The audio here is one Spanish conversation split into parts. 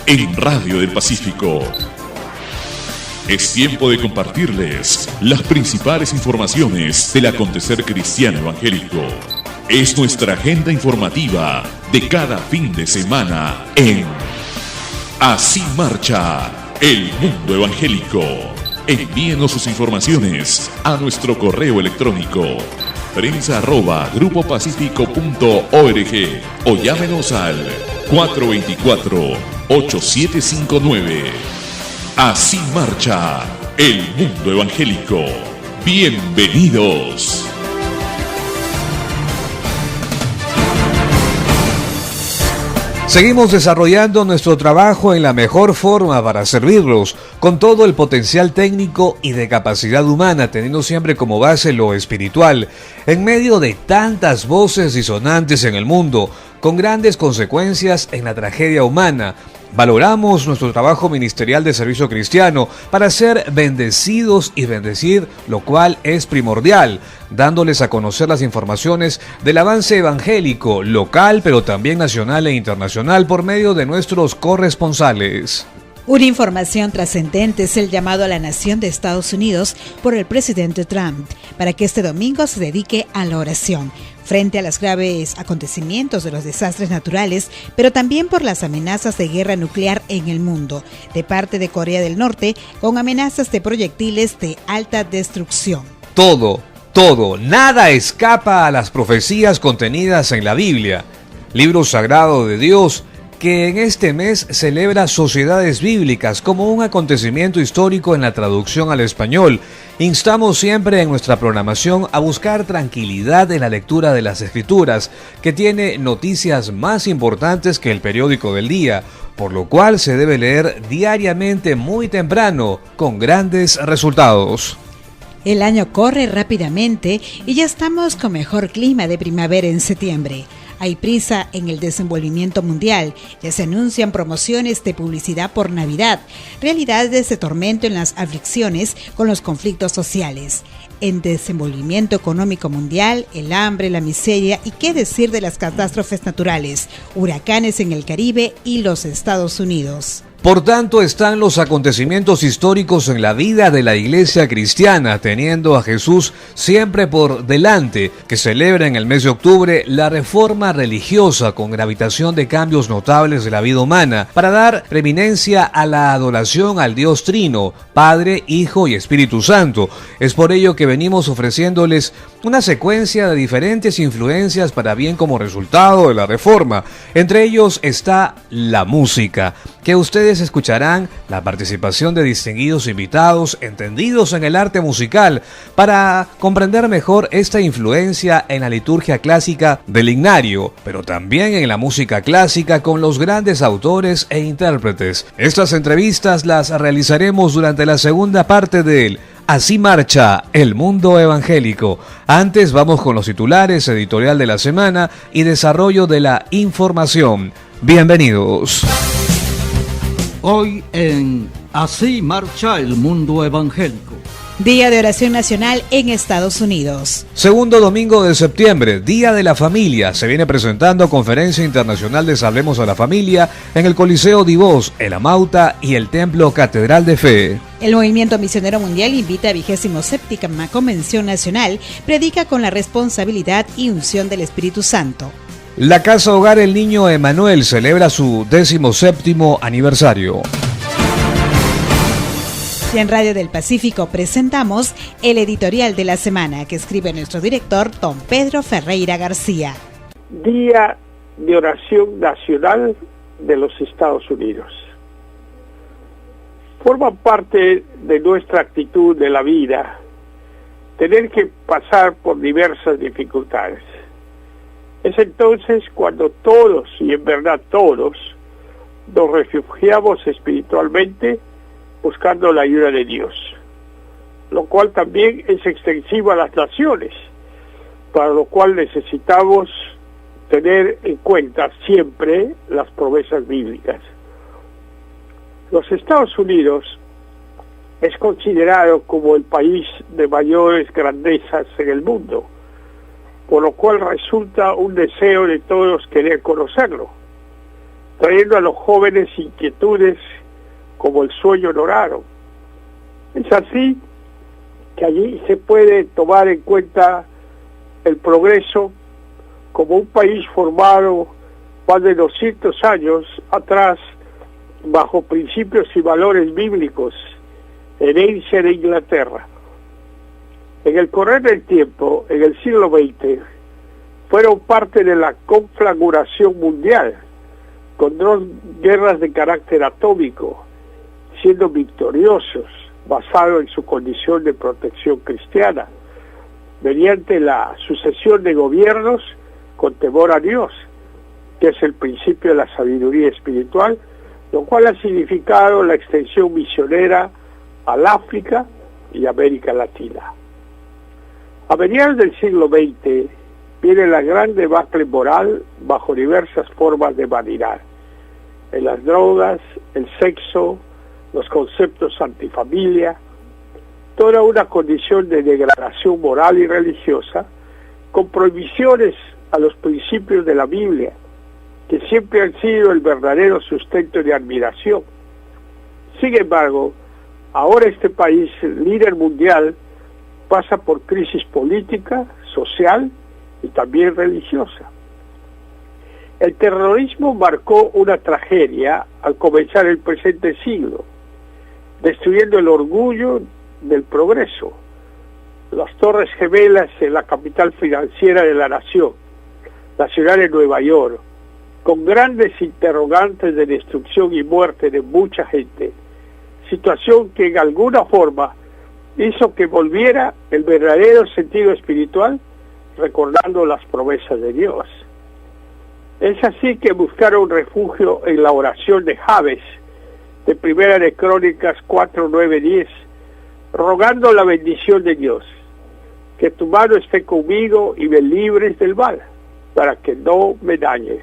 en Radio del Pacífico. Es tiempo de compartirles las principales informaciones del acontecer cristiano evangélico. Es nuestra agenda informativa de cada fin de semana en Así Marcha el Mundo Evangélico. Envíenos sus informaciones a nuestro correo electrónico prensa@grupopacifico.org o llámenos al 424-8759. Así marcha el mundo evangélico. Bienvenidos. Seguimos desarrollando nuestro trabajo en la mejor forma para servirlos, con todo el potencial técnico y de capacidad humana, teniendo siempre como base lo espiritual, en medio de tantas voces disonantes en el mundo, con grandes consecuencias en la tragedia humana. Valoramos nuestro trabajo ministerial de servicio cristiano para ser bendecidos y bendecir, lo cual es primordial, dándoles a conocer las informaciones del avance evangélico local, pero también nacional e internacional por medio de nuestros corresponsales. Una información trascendente es el llamado a la nación de Estados Unidos por el presidente Trump para que este domingo se dedique a la oración frente a los graves acontecimientos de los desastres naturales, pero también por las amenazas de guerra nuclear en el mundo, de parte de Corea del Norte, con amenazas de proyectiles de alta destrucción. Todo, nada escapa a las profecías contenidas en la Biblia, libro sagrado de Dios, que en este mes celebra Sociedades Bíblicas como un acontecimiento histórico en la traducción al español. Instamos siempre en nuestra programación a buscar tranquilidad en la lectura de las Escrituras, que tiene noticias más importantes que el periódico del día, por lo cual se debe leer diariamente muy temprano, con grandes resultados. El año corre rápidamente y ya estamos con mejor clima de primavera en septiembre. Hay prisa en el desenvolvimiento mundial, ya se anuncian promociones de publicidad por Navidad, realidades de tormento en las aflicciones con los conflictos sociales. En desenvolvimiento económico mundial, el hambre, la miseria y qué decir de las catástrofes naturales, huracanes en el Caribe y los Estados Unidos. Por tanto, están los acontecimientos históricos en la vida de la iglesia cristiana, teniendo a Jesús siempre por delante, que celebra en el mes de octubre la reforma religiosa con gravitación de cambios notables de la vida humana, para dar preeminencia a la adoración al Dios Trino, Padre, Hijo y Espíritu Santo. Es por ello que venimos ofreciéndoles una secuencia de diferentes influencias para bien como resultado de la reforma. Entre ellos está la música, que ustedes escucharán la participación de distinguidos invitados entendidos en el arte musical para comprender mejor esta influencia en la liturgia clásica del himnario, pero también en la música clásica con los grandes autores e intérpretes. Estas entrevistas las realizaremos durante la segunda parte del Así marcha el mundo evangélico. Antes vamos con los titulares, editorial de la semana y desarrollo de la información. Bienvenidos. Hoy en Así marcha el mundo evangélico. Día de Oración Nacional en Estados Unidos. Segundo domingo de septiembre, Día de la Familia. Se viene presentando Conferencia Internacional de Hablemos a la Familia en el Coliseo Divós, el Amauta y el Templo Catedral de Fe. El Movimiento Misionero Mundial invita a 27ª Convención Nacional, predica con la responsabilidad y unción del Espíritu Santo. La Casa Hogar El Niño Emanuel celebra su 17º aniversario. Y en Radio del Pacífico presentamos el editorial de la semana que escribe nuestro director don Pedro Ferreira García. Día de Oración Nacional de los Estados Unidos. Forma parte de nuestra actitud de la vida tener que pasar por diversas dificultades. Es entonces cuando todos, y en verdad todos, nos refugiamos espiritualmente buscando la ayuda de Dios, lo cual también es extensivo a las naciones, para lo cual necesitamos tener en cuenta siempre las promesas bíblicas. Los Estados Unidos es considerado como el país de mayores grandezas en el mundo, por lo cual resulta un deseo de todos querer conocerlo. trayendo a los jóvenes inquietudes como el sueño dorado. Es así que allí se puede tomar en cuenta el progreso como un país formado más de 200 años atrás bajo principios y valores bíblicos, herencia de Inglaterra. En el correr del tiempo, en el siglo XX, fueron parte de la conflagración mundial, con 2 guerras de carácter atómico, siendo victoriosos, basado en su condición de protección cristiana, mediante la sucesión de gobiernos con temor a Dios, que es el principio de la sabiduría espiritual, lo cual ha significado la extensión misionera al África y América Latina. A mediados del siglo XX viene la gran debacle moral bajo diversas formas de vanidad, en las drogas, el sexo, los conceptos antifamilia, toda una condición de degradación moral y religiosa, con prohibiciones a los principios de la Biblia, que siempre han sido el verdadero sustento de admiración. Sin embargo, ahora este país, líder mundial, pasa por crisis política, social y también religiosa. El terrorismo marcó una tragedia al comenzar el presente siglo, destruyendo el orgullo del progreso. Las Torres Gemelas en la capital financiera de la nación, la ciudad de Nueva York, con grandes interrogantes de destrucción y muerte de mucha gente, situación que en alguna forma hizo que volviera el verdadero sentido espiritual, recordando las promesas de Dios. Es así que buscaron refugio en la oración de Jabes, de Primera de Crónicas 4, 9, 10, rogando la bendición de Dios, que tu mano esté conmigo y me libres del mal, para que no me dañe.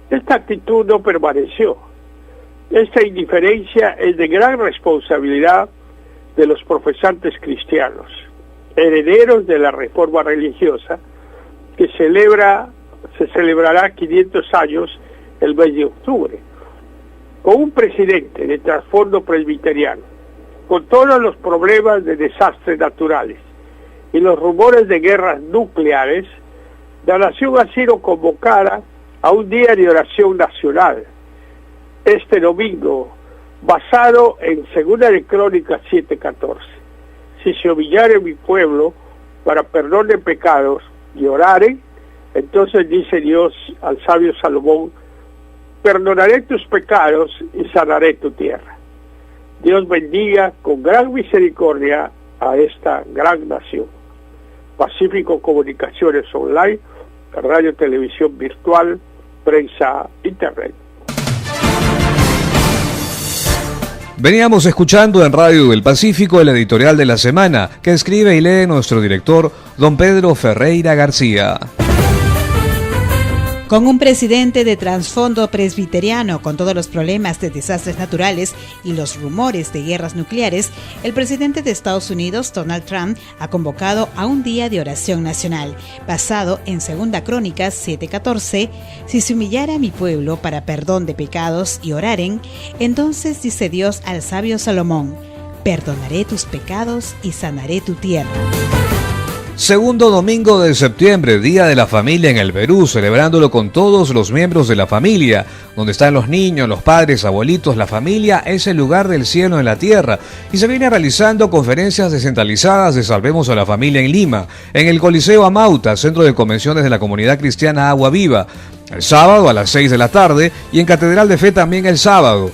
Esta actitud no permaneció. Esta indiferencia es de gran responsabilidad de los profesantes cristianos, herederos de la reforma religiosa, que se celebrará 500 años el mes de octubre, con un presidente de trasfondo presbiteriano, con todos los problemas de desastres naturales y los rumores de guerras nucleares. La nación ha sido convocada a un día de oración nacional este domingo, basado en 2 de Crónicas 7:14. Si se humillare mi pueblo para perdón de pecados y oraren, entonces dice Dios al sabio Salomón, perdonaré tus pecados y sanaré tu tierra. Dios bendiga con gran misericordia a esta gran nación. Pacífico Comunicaciones Online, radio, televisión virtual, prensa, internet. Veníamos escuchando en Radio del Pacífico el editorial de la semana que escribe y lee nuestro director, don Pedro Ferreira García. Con un presidente de trasfondo presbiteriano, con todos los problemas de desastres naturales y los rumores de guerras nucleares, el presidente de Estados Unidos, Donald Trump, ha convocado a un día de oración nacional, basado en 2 Crónicas 7:14, si se humillara mi pueblo para perdón de pecados y oraren, entonces dice Dios al sabio Salomón, perdonaré tus pecados y sanaré tu tierra. Segundo domingo de septiembre, Día de la Familia en el Perú, celebrándolo con todos los miembros de la familia, donde están los niños, los padres, abuelitos. La familia es el lugar del cielo en la tierra y se viene realizando conferencias descentralizadas de Salvemos a la Familia en Lima, en el Coliseo Amauta, centro de convenciones de la comunidad cristiana Agua Viva, el sábado a las 6 de la tarde y en Catedral de Fe también el sábado.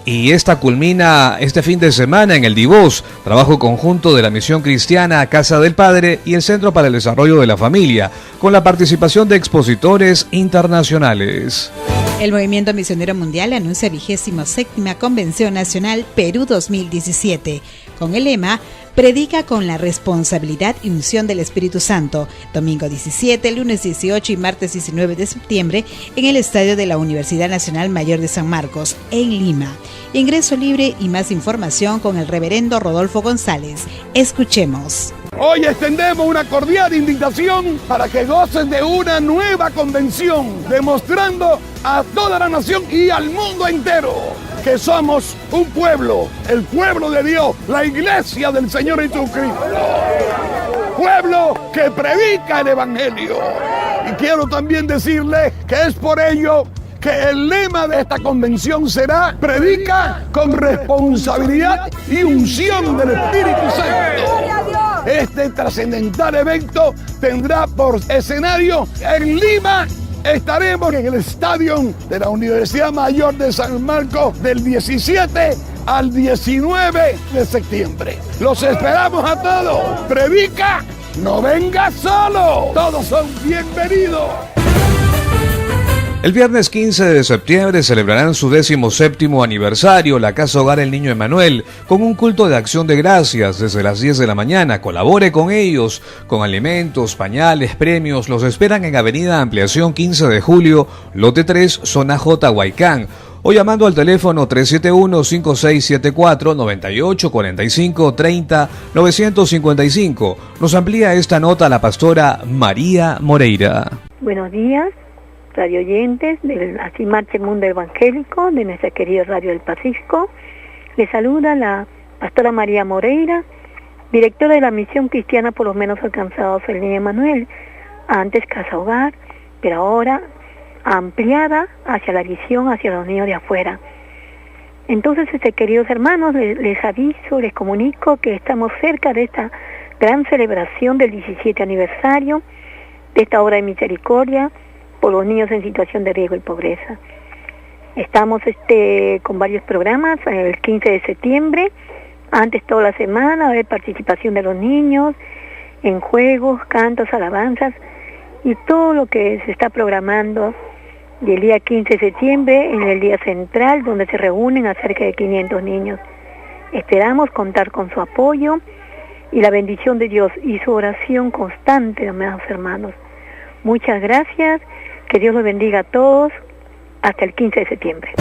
Y esta culmina este fin de semana en el Divós, trabajo conjunto de la Misión Cristiana Casa del Padre y el Centro para el Desarrollo de la Familia, con la participación de expositores internacionales. El Movimiento Misionero Mundial anuncia 27ª Convención Nacional Perú 2017, con el lema Predica con la responsabilidad y unción del Espíritu Santo, domingo 17, lunes 18 y martes 19 de septiembre en el estadio de la Universidad Nacional Mayor de San Marcos, en Lima. Ingreso libre y más información con el reverendo Rodolfo González. Escuchemos. Hoy extendemos una cordial invitación para que gocen de una nueva convención, demostrando a toda la nación y al mundo entero que somos un pueblo, el pueblo de Dios, la iglesia del Señor Jesucristo. Pueblo que predica el Evangelio. Y quiero también decirles que es por ello que el lema de esta convención será: predica con responsabilidad y unción del Espíritu Santo. Este trascendental evento tendrá por escenario en Lima. Estaremos en el estadio de la Universidad Mayor de San Marcos del 17 al 19 de septiembre. Los esperamos a todos. Predica, no venga solo. Todos son bienvenidos. El viernes 15 de septiembre celebrarán su 17º aniversario la Casa Hogar El Niño Emanuel con un culto de acción de gracias desde las 10 de la mañana. Colabore con ellos con alimentos, pañales, premios. Los esperan en Avenida Ampliación 15 de Julio, lote 3, zona J, Huaycán. O llamando al teléfono 371-5674-9845-30-955. Nos amplía esta nota la pastora María Moreira. Buenos días, radio oyentes del Así Marcha el Mundo Evangélico, de nuestra querida Radio del Pacífico. Les saluda la pastora María Moreira, directora de la Misión Cristiana por los Menos Alcanzados El Niño Emanuel, antes Casa Hogar, pero ahora ampliada hacia la visión hacia los niños de afuera. Entonces, queridos hermanos, les aviso, les comunico que estamos cerca de esta gran celebración del 17 aniversario de esta obra de misericordia por los niños en situación de riesgo y pobreza. Estamos con varios programas. El 15 de septiembre, antes toda la semana, va a haber participación de los niños en juegos, cantos, alabanzas y todo lo que se está programando. Y el día 15 de septiembre, en el día central, donde se reúnen a cerca de 500 niños. Esperamos contar con su apoyo y la bendición de Dios y su oración constante, amados hermanos. Muchas gracias, que Dios los bendiga a todos, hasta el 15 de septiembre.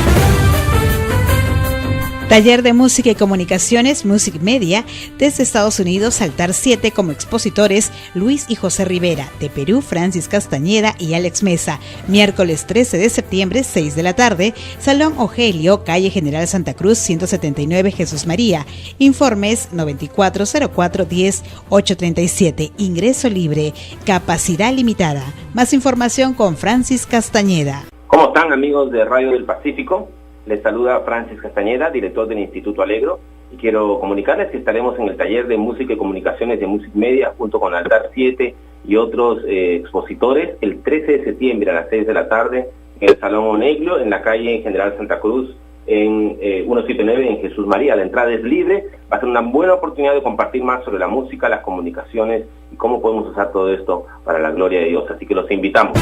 Taller de Música y Comunicaciones, Music Media, desde Estados Unidos, Altar 7, como expositores Luis y José Rivera, de Perú, Francis Castañeda y Alex Mesa. Miércoles 13 de septiembre, 6 de la tarde, Salón Ogelio, calle General Santa Cruz, 179, Jesús María. Informes 940410-837. Ingreso libre, capacidad limitada. Más información con Francis Castañeda. ¿Cómo están, amigos de Radio del Pacífico? Les saluda Francis Castañeda, director del Instituto Alegro, y quiero comunicarles que estaremos en el taller de Música y Comunicaciones de Music Media, junto con Altar 7 y otros expositores, el 13 de septiembre a las 6 de la tarde, en el Salón Oneglio, en la calle General Santa Cruz, en 179, en Jesús María. La entrada es libre. Va a ser una buena oportunidad de compartir más sobre la música, las comunicaciones y cómo podemos usar todo esto para la gloria de Dios. Así que los invitamos.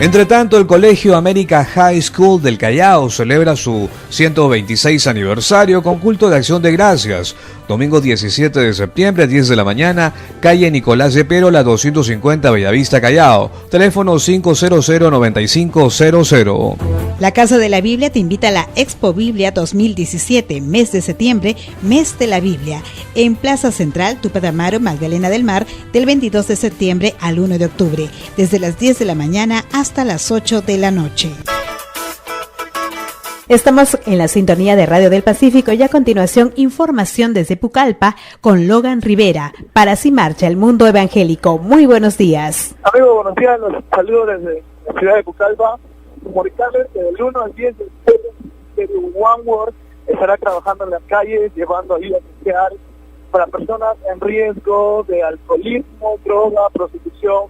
Entre tanto, el Colegio América High School del Callao celebra su 126 aniversario con culto de acción de gracias. Domingo 17 de septiembre, 10 de la mañana, calle Nicolás de Perola, 250, Bellavista, Callao. Teléfono 500-9500. La Casa de la Biblia te invita a la Expo Biblia 2017, mes de septiembre, mes de la Biblia, en Plaza Central, Tupac Amaru, Magdalena del Mar, del 22 de septiembre al 1 de octubre, desde las 10 de la mañana hasta las 8 de la noche. Estamos en la sintonía de Radio del Pacífico y a continuación información desde Pucallpa con Logan Rivera. Para Así Marcha el Mundo Evangélico. Muy buenos días. Amigos, buenos días. Los saludo desde la ciudad de Pucallpa. Comunicarles que del 1 al 10 de septiembre, One World estará trabajando en las calles, llevando ayuda social para personas en riesgo de alcoholismo, droga, prostitución,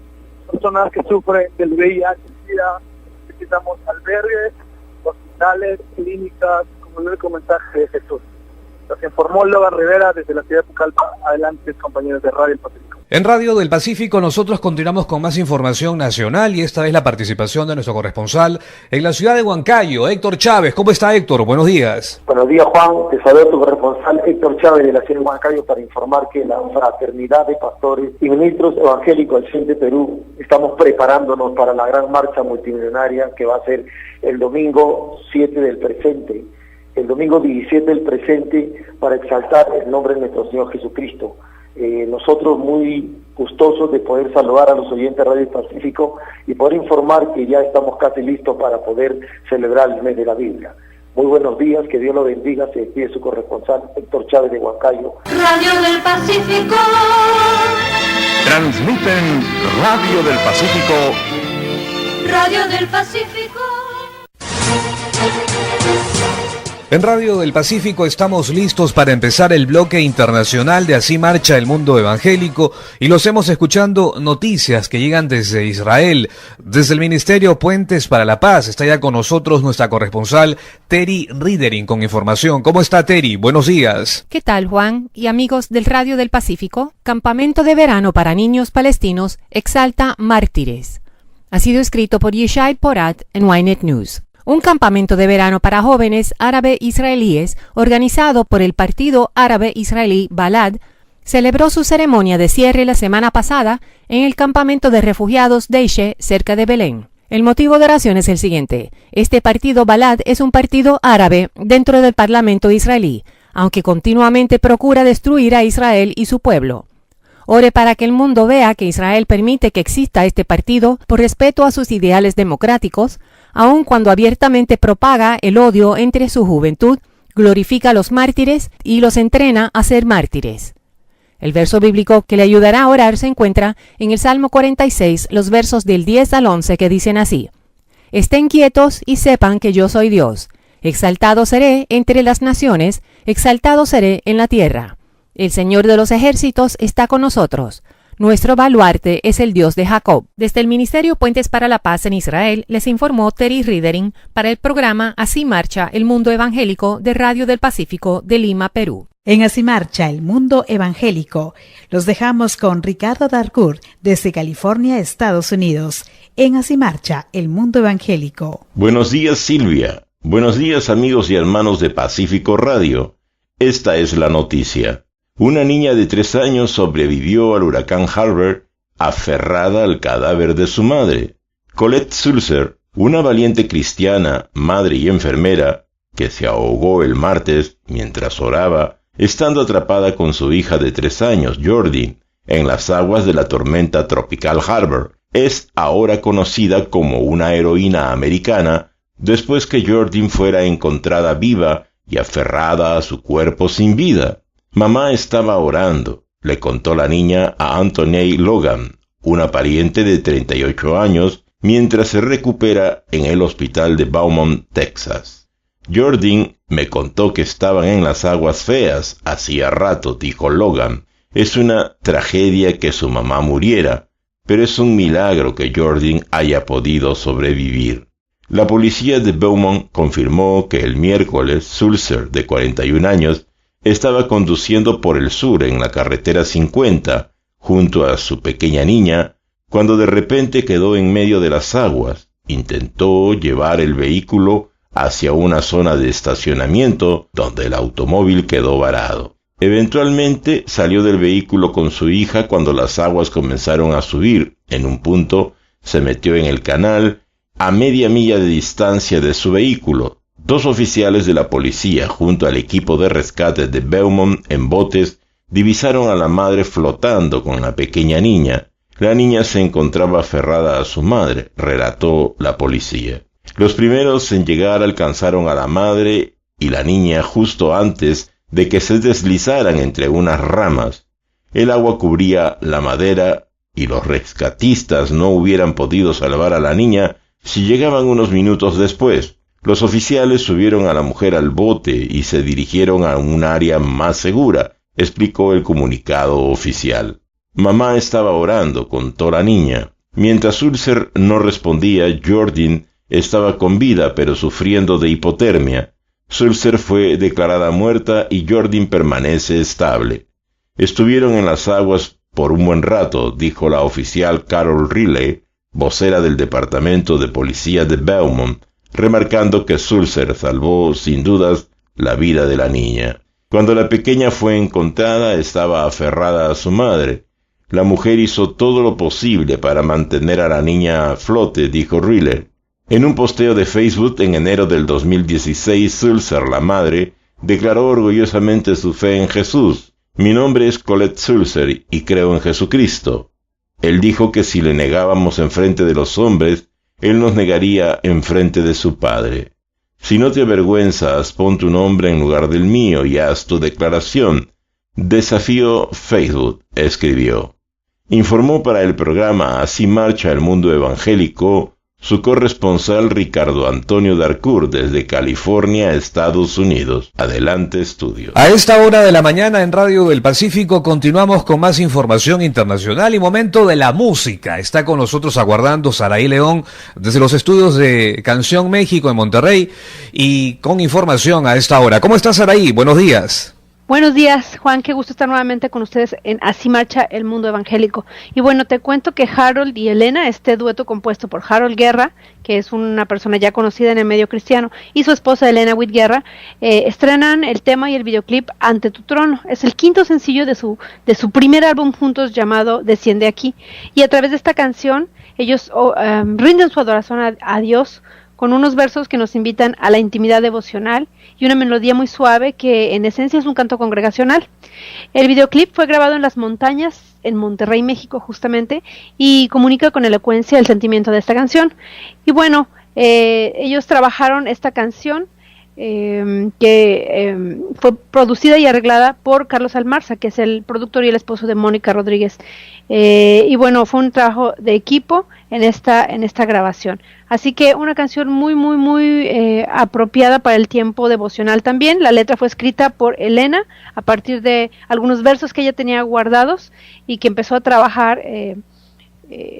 personas que sufren del VIH, SIDA. Visitamos albergues, hospitales, clínicas, como el mensaje de Jesús. Los informó Logan Rivera desde la ciudad de Pucallpa. Adelante, compañeros de Radio del Pacífico. En Radio del Pacífico nosotros continuamos con más información nacional y esta vez la participación de nuestro corresponsal en la ciudad de Huancayo, Héctor Chávez. ¿Cómo está, Héctor? Buenos días. Buenos días, Juan. Te saludo tu corresponsal Héctor Chávez de la ciudad de Huancayo para informar que la Fraternidad de Pastores y Ministros Evangélicos del Centro de Perú estamos preparándonos para la gran marcha multimillonaria que va a ser el domingo 7 del presente el domingo 17 del presente para exaltar el nombre de nuestro Señor Jesucristo. Nosotros muy gustosos de poder saludar a los oyentes de Radio Pacífico y poder informar que ya estamos casi listos para poder celebrar el mes de la Biblia. Muy buenos días, que Dios lo bendiga, se despide su corresponsal Héctor Chávez de Huancayo. Radio del Pacífico. Transmiten Radio del Pacífico. Radio del Pacífico. En Radio del Pacífico estamos listos para empezar el bloque internacional de Así Marcha el Mundo Evangélico y los hemos escuchando noticias que llegan desde Israel, desde el Ministerio Puentes para la Paz. Está ya con nosotros nuestra corresponsal Terry Ridering con información. ¿Cómo está, Terry? Buenos días. ¿Qué tal, Juan y amigos del Radio del Pacífico? Campamento de verano para niños palestinos exalta mártires. Ha sido escrito por Yishai Porat en Ynet News. Un campamento de verano para jóvenes árabe-israelíes organizado por el Partido Árabe Israelí Balad celebró su ceremonia de cierre la semana pasada en el campamento de refugiados Deishe, cerca de Belén. El motivo de oración es el siguiente. Este partido Balad es un partido árabe dentro del Parlamento israelí, aunque continuamente procura destruir a Israel y su pueblo. Ore para que el mundo vea que Israel permite que exista este partido por respeto a sus ideales democráticos, aun cuando abiertamente propaga el odio entre su juventud, glorifica a los mártires y los entrena a ser mártires. El verso bíblico que le ayudará a orar se encuentra en el Salmo 46, los versos del 10 al 11, que dicen así: Estén quietos y sepan que yo soy Dios. Exaltado seré entre las naciones, exaltado seré en la tierra. El Señor de los ejércitos está con nosotros. Nuestro baluarte es el Dios de Jacob. Desde el Ministerio Puentes para la Paz en Israel, les informó Terry Ridering para el programa Así Marcha el Mundo Evangélico de Radio del Pacífico de Lima, Perú. En Así Marcha el Mundo Evangélico, los dejamos con Ricardo Darcourt desde California, Estados Unidos. En Así Marcha el Mundo Evangélico. Buenos días, Silvia. Buenos días, amigos y hermanos de Pacífico Radio. Esta es la noticia. Una niña de 3 años sobrevivió al huracán Harvey aferrada al cadáver de su madre. Colette Sulzer, una valiente cristiana, madre y enfermera, que se ahogó el martes mientras oraba, estando atrapada con su hija de 3 años, Jordan, en las aguas de la tormenta tropical Harvey, es ahora conocida como una heroína americana después que Jordan fuera encontrada viva y aferrada a su cuerpo sin vida. Mamá estaba orando, le contó la niña a Anthony Logan, una pariente de 38 años, mientras se recupera en el hospital de Beaumont, Texas. Jordan me contó que estaban en las aguas feas hacía rato, dijo Logan. Es una tragedia que su mamá muriera, pero es un milagro que Jordan haya podido sobrevivir. La policía de Beaumont confirmó que el miércoles Sulzer, de 41 años, estaba conduciendo por el sur en la carretera 50, junto a su pequeña niña, cuando de repente quedó en medio de las aguas. Intentó llevar el vehículo hacia una zona de estacionamiento donde el automóvil quedó varado. Eventualmente salió del vehículo con su hija cuando las aguas comenzaron a subir. En un punto se metió en el canal a media milla de distancia de su vehículo. 2 oficiales de la policía, junto al equipo de rescate de Beaumont en botes, divisaron a la madre flotando con la pequeña niña. La niña se encontraba aferrada a su madre, relató la policía. Los primeros en llegar alcanzaron a la madre y la niña justo antes de que se deslizaran entre unas ramas. El agua cubría la madera y los rescatistas no hubieran podido salvar a la niña si llegaban unos minutos después. Los oficiales subieron a la mujer al bote y se dirigieron a un área más segura, explicó el comunicado oficial. Mamá estaba orando, contó la niña. Mientras Sulzer no respondía, Jordan estaba con vida pero sufriendo de hipotermia. Sulzer fue declarada muerta y Jordan permanece estable. Estuvieron en las aguas por un buen rato, dijo la oficial Carol Riley, vocera del Departamento de Policía de Beaumont, remarcando que Sulzer salvó sin dudas la vida de la niña. Cuando la pequeña fue encontrada, estaba aferrada a su madre. La mujer hizo todo lo posible para mantener a la niña a flote, dijo Riley. En un posteo de Facebook en enero del 2016, Sulzer, la madre, declaró orgullosamente su fe en Jesús. Mi nombre es Colette Sulzer y creo en Jesucristo. Él dijo que si le negábamos enfrente de los hombres, Él nos negaría enfrente de su Padre. Si no te avergüenzas, pon tu nombre en lugar del mío y haz tu declaración. Desafío Facebook, escribió. Informó para el programa Así marcha el mundo evangélico su corresponsal Ricardo Antonio Darcourt desde California, Estados Unidos. Adelante, estudio. A esta hora de la mañana en Radio del Pacífico continuamos con más información internacional y momento de la música. Está con nosotros aguardando Saraí León desde los estudios de Canción México en Monterrey y con información a esta hora. ¿Cómo estás, Saraí? Buenos días. Buenos días, Juan, qué gusto estar nuevamente con ustedes en Así marcha el mundo evangélico. Y bueno, te cuento que Harold y Elena, este dueto compuesto por Harold Guerra, que es una persona ya conocida en el medio cristiano, y su esposa Elena Witt Guerra, estrenan el tema y el videoclip Ante tu trono. Es el quinto sencillo de su primer álbum juntos llamado Desciende aquí. Y a través de esta canción, ellos rinden su adoración a Dios con unos versos que nos invitan a la intimidad devocional y una melodía muy suave que en esencia es un canto congregacional. El videoclip fue grabado en las montañas en Monterrey, México justamente, y comunica con elocuencia el sentimiento de esta canción. Y bueno, ellos trabajaron esta canción que fue producida y arreglada por Carlos Almarza, que es el productor y el esposo de Mónica Rodríguez. Y bueno, fue un trabajo de equipo en esta grabación. Así que una canción muy apropiada para el tiempo devocional también. La letra fue escrita por Elena a partir de algunos versos que ella tenía guardados y que empezó a trabajar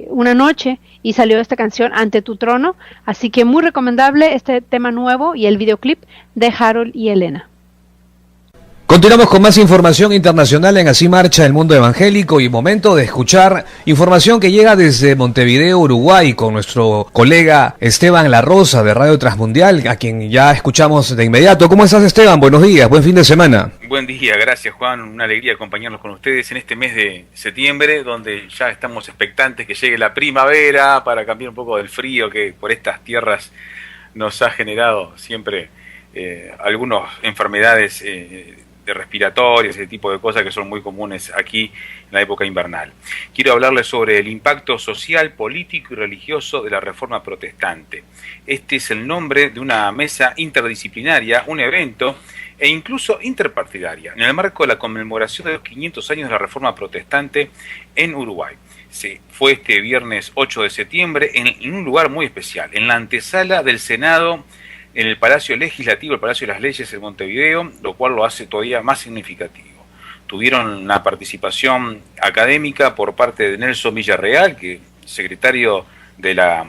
una noche y salió esta canción Ante tu trono. Así que muy recomendable este tema nuevo y el videoclip de Harold y Elena. Continuamos con más información internacional en Así marcha el mundo evangélico y momento de escuchar información que llega desde Montevideo, Uruguay, con nuestro colega Esteban La Rosa de Radio Transmundial, a quien ya escuchamos de inmediato. ¿Cómo estás, Esteban? Buenos días, buen fin de semana. Buen día, gracias, Juan. Una alegría acompañarnos con ustedes en este mes de septiembre, donde ya estamos expectantes que llegue la primavera para cambiar un poco del frío que por estas tierras nos ha generado siempre algunas enfermedades de respiratorias, ese tipo de cosas que son muy comunes aquí en la época invernal. Quiero hablarles sobre el impacto social, político y religioso de la Reforma Protestante. Este es el nombre de una mesa interdisciplinaria, un evento e incluso interpartidaria, en el marco de la conmemoración de los 500 años de la Reforma Protestante en Uruguay. Fue este viernes 8 de septiembre en un lugar muy especial, en la antesala del Senado, en el Palacio Legislativo, el Palacio de las Leyes en Montevideo, lo cual lo hace todavía más significativo. Tuvieron una participación académica por parte de Nelson Villarreal, que es secretario de la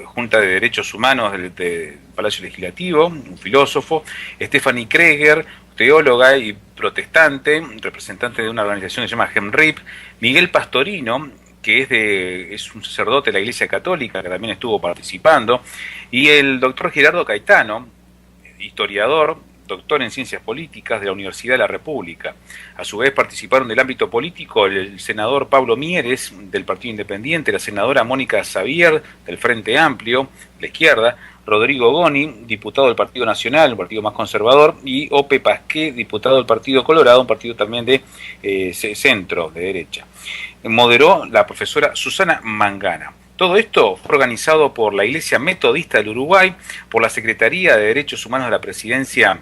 Junta de Derechos Humanos del Palacio Legislativo, un filósofo, Stephanie Kreger, teóloga y protestante, representante de una organización que se llama GEMRIP, Miguel Pastorino, que es un sacerdote de la Iglesia Católica, que también estuvo participando, y el doctor Gerardo Caetano, historiador, doctor en Ciencias Políticas de la Universidad de la República. A su vez participaron del ámbito político el senador Pablo Mieres, del Partido Independiente, la senadora Mónica Xavier, del Frente Amplio, de la izquierda, Rodrigo Goni, diputado del Partido Nacional, un partido más conservador, y Ope Pasqué, diputado del Partido Colorado, un partido también de centro, de derecha. Moderó la profesora Susana Mangana. Todo esto fue organizado por la Iglesia Metodista del Uruguay, por la Secretaría de Derechos Humanos de la Presidencia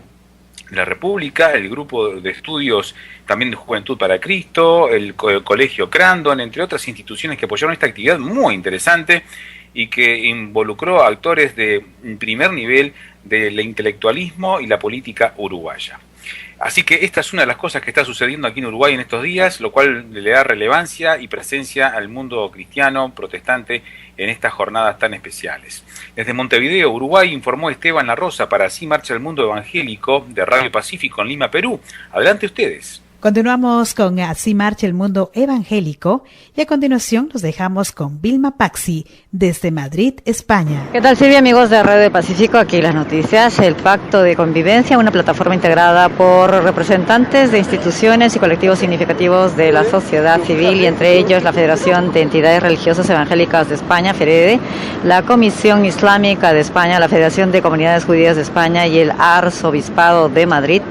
de la República, el Grupo de Estudios también de Juventud para Cristo, el Colegio Crandon, entre otras instituciones que apoyaron esta actividad muy interesante y que involucró a actores de primer nivel del intelectualismo y la política uruguaya. Así que esta es una de las cosas que está sucediendo aquí en Uruguay en estos días, lo cual le da relevancia y presencia al mundo cristiano, protestante, en estas jornadas tan especiales. Desde Montevideo, Uruguay, informó Esteban La Rosa para Así marcha el mundo evangélico de Radio Pacífico en Lima, Perú. Adelante ustedes. Continuamos con Así Marcha el Mundo Evangélico y a continuación los dejamos con Vilma Paxi desde Madrid, España. ¿Qué tal, Silvia, amigos de Radio Pacífico? Aquí las noticias. El Pacto de Convivencia, una plataforma integrada por representantes de instituciones y colectivos significativos de la sociedad civil, y entre ellos la Federación de Entidades Religiosas Evangélicas de España, FEREDE, la Comisión Islámica de España, la Federación de Comunidades Judías de España y el Arzobispado de Madrid,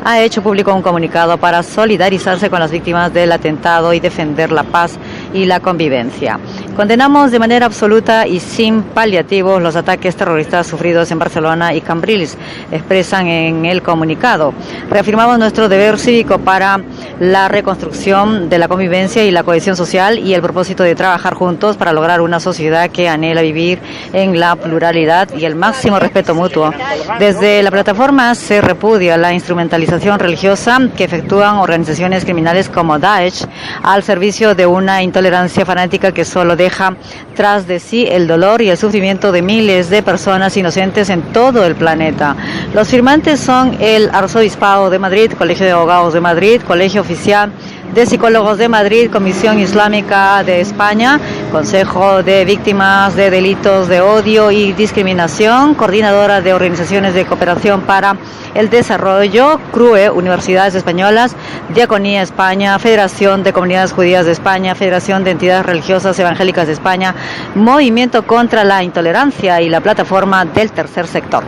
ha hecho público un comunicado para solidarizarse con las víctimas del atentado y defender la paz y la convivencia. Condenamos de manera absoluta y sin paliativos los ataques terroristas sufridos en Barcelona y Cambrils, expresan en el comunicado. Reafirmamos nuestro deber cívico para la reconstrucción de la convivencia y la cohesión social y el propósito de trabajar juntos para lograr una sociedad que anhela vivir en la pluralidad y el máximo respeto mutuo. Desde la plataforma se repudia la instrumentalización religiosa que efectúan organizaciones criminales como Daesh al servicio de una intolerancia fanática que solo deja tras de sí el dolor y el sufrimiento de miles de personas inocentes en todo el planeta. Los firmantes son el Arzobispado de Madrid, Colegio de Abogados de Madrid, Colegio Oficial de Psicólogos de Madrid, Comisión Islámica de España, Consejo de Víctimas de Delitos de Odio y Discriminación, Coordinadora de Organizaciones de Cooperación para el Desarrollo, CRUE, Universidades Españolas, Diaconía España, Federación de Comunidades Judías de España, Federación de Entidades Religiosas Evangélicas de España, Movimiento contra la Intolerancia y la Plataforma del Tercer Sector.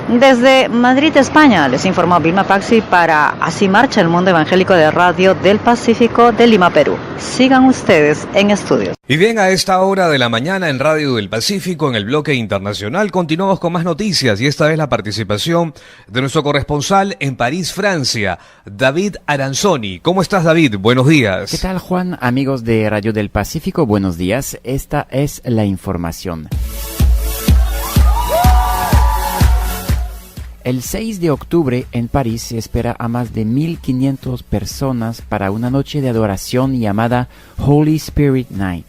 Desde Madrid, España, les informó Vilma Paxi para Así Marcha el Mundo Evangélico de Radio del Pacífico de Lima, Perú. Sigan ustedes en estudios. Y bien, a esta hora de la mañana en Radio del Pacífico, en el bloque internacional, continuamos con más noticias y esta vez la participación de nuestro corresponsal en París, Francia, David Aranzoni. ¿Cómo estás, David? Buenos días. ¿Qué tal, Juan? Amigos de Radio del Pacífico, buenos días. Esta es la información. El 6 de octubre en París se espera a más de 1.500 personas para una noche de adoración llamada Holy Spirit Night.